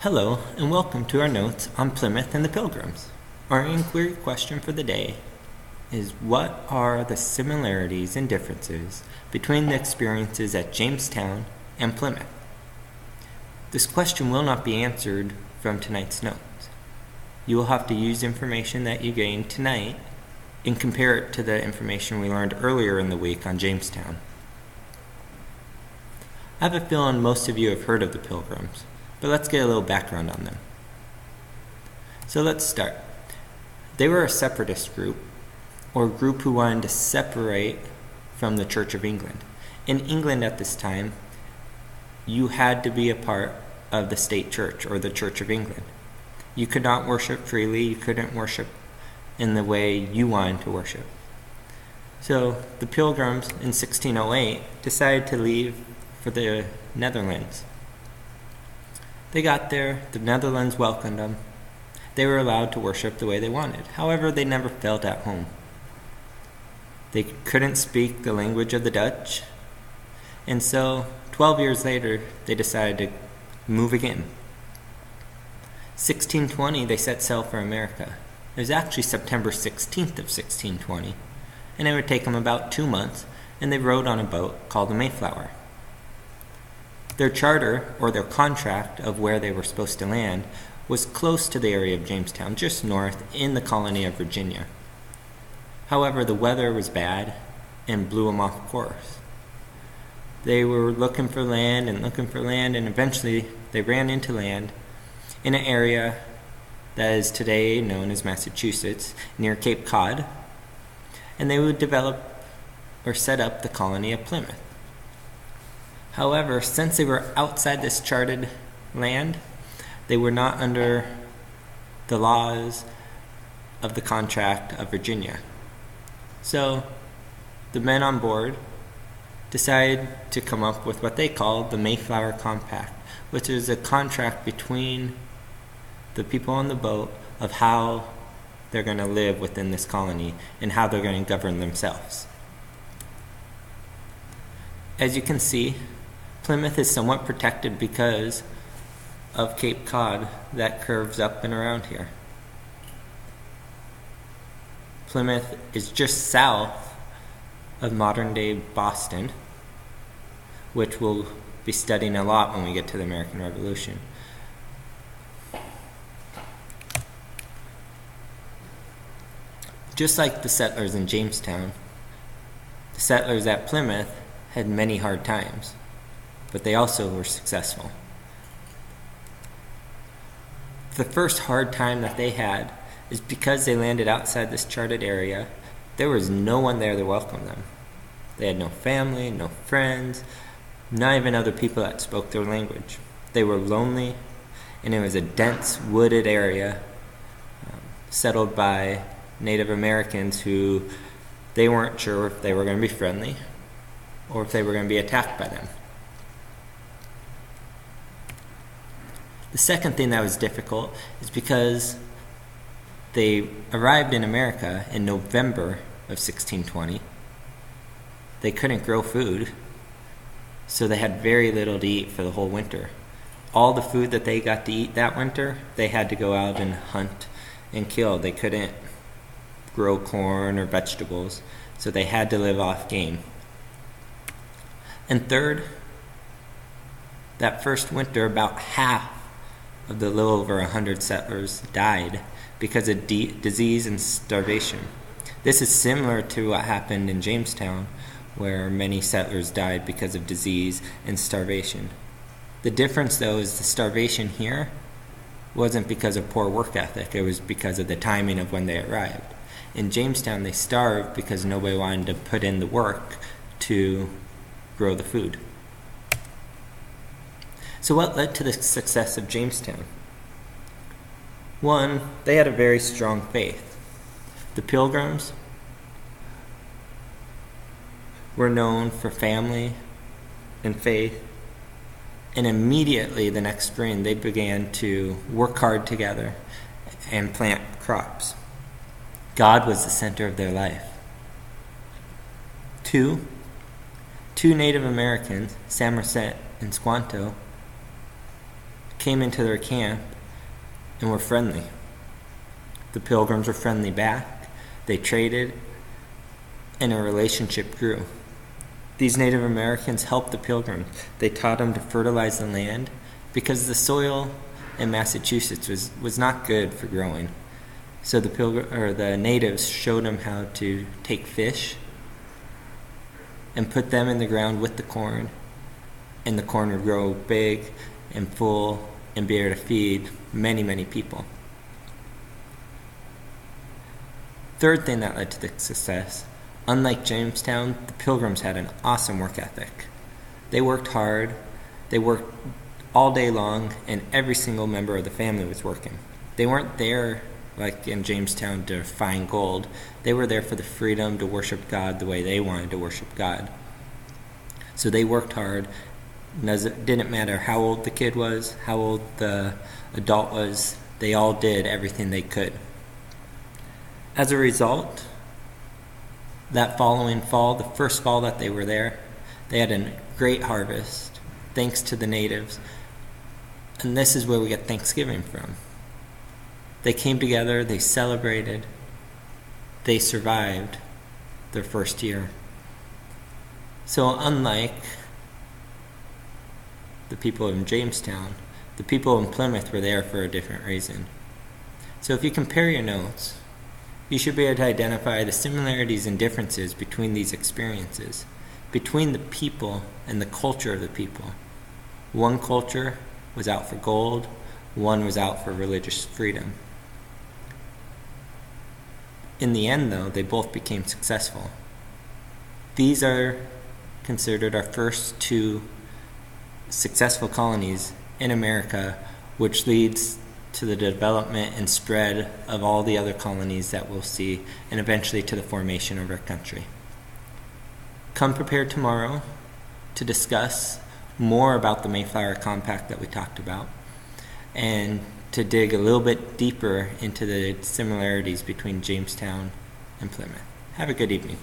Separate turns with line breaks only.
Hello, and welcome to our notes on Plymouth and the Pilgrims. Our inquiry question for the day is, what are the similarities and differences between the experiences at Jamestown and Plymouth? This question will not be answered from tonight's notes. You will have to use information that you gained tonight and compare it to the information we learned earlier in the week on Jamestown. I have a feeling most of you have heard of the Pilgrims, but let's get a little background on them. So let's start. They were a separatist group, or a group who wanted to separate from the Church of England. In England at this time, you had to be a part of the state church, or the Church of England. You could not worship freely, you couldn't worship in the way you wanted to worship. So the Pilgrims in 1608 decided to leave for the Netherlands. They got there, the Netherlands welcomed them. They were allowed to worship the way they wanted. However, they never felt at home. They couldn't speak the language of the Dutch, and so 12 years later, they decided to move again. 1620, they set sail for America. It was actually September 16th of 1620, and it would take them about 2 months, and they rode on a boat called the Mayflower. Their charter, or their contract of where they were supposed to land, was close to the area of Jamestown, just north in the colony of Virginia. However, the weather was bad and blew them off course. They were looking for land, and eventually they ran into land in an area that is today known as Massachusetts, near Cape Cod, and they would develop or set up the colony of Plymouth. However, since they were outside this charted land, they were not under the laws of the contract of Virginia. So the men on board decided to come up with what they called the Mayflower Compact, which is a contract between the people on the boat of how they're going to live within this colony and how they're going to govern themselves. As you can see, Plymouth is somewhat protected because of Cape Cod that curves up and around here. Plymouth is just south of modern-day Boston, which we'll be studying a lot when we get to the American Revolution. Just like the settlers in Jamestown, the settlers at Plymouth had many hard times, but they also were successful. The first hard time that they had is because they landed outside this charted area. There was no one there to welcome them. They had no family, no friends, not even other people that spoke their language. They were lonely, and it was a dense, wooded area settled by Native Americans who they weren't sure if they were going to be friendly or if they were going to be attacked by them. The second thing that was difficult is because they arrived in America in November of 1620. They couldn't grow food, so they had very little to eat for the whole winter. All the food that they got to eat that winter, they had to go out and hunt and kill. They couldn't grow corn or vegetables, so they had to live off game. And third, that first winter, about half of the little over 100 settlers died because of disease and starvation. This is similar to what happened in Jamestown, where many settlers died because of disease and starvation. The difference, though, is the starvation here wasn't because of poor work ethic. It was because of the timing of when they arrived. In Jamestown, they starved because nobody wanted to put in the work to grow the food. So what led to the success of Jamestown? One, they had a very strong faith. The Pilgrims were known for family and faith, and immediately the next spring they began to work hard together and plant crops. God was the center of their life. Two Native Americans, Samoset and Squanto, came into their camp and were friendly. The Pilgrims were friendly back. They traded, and a relationship grew. These Native Americans helped the Pilgrims. They taught them to fertilize the land because the soil in Massachusetts was not good for growing. So the natives showed them how to take fish and put them in the ground with the corn, and the corn would grow big and full and be able to feed many, many people. Third thing that led to the success, unlike Jamestown, the Pilgrims had an awesome work ethic. They worked hard, they worked all day long, and every single member of the family was working. They weren't there like in Jamestown to find gold. They were there for the freedom to worship God the way they wanted to worship God. So they worked hard. It didn't matter how old the kid was, how old the adult was, they all did everything they could. As a result, that following fall, the first fall that they were there, they had a great harvest, thanks to the natives. And this is where we get Thanksgiving from. They came together, they celebrated, they survived their first year. So unlike the people in Jamestown, the people in Plymouth were there for a different reason. So if you compare your notes, you should be able to identify the similarities and differences between these experiences, between the people and the culture of the people. One culture was out for gold, one was out for religious freedom. In the end, though, they both became successful. These are considered our first two successful colonies in America, which leads to the development and spread of all the other colonies that we'll see, and eventually to the formation of our country. Come prepared tomorrow to discuss more about the Mayflower Compact that we talked about, and to dig a little bit deeper into the similarities between Jamestown and Plymouth. Have a good evening.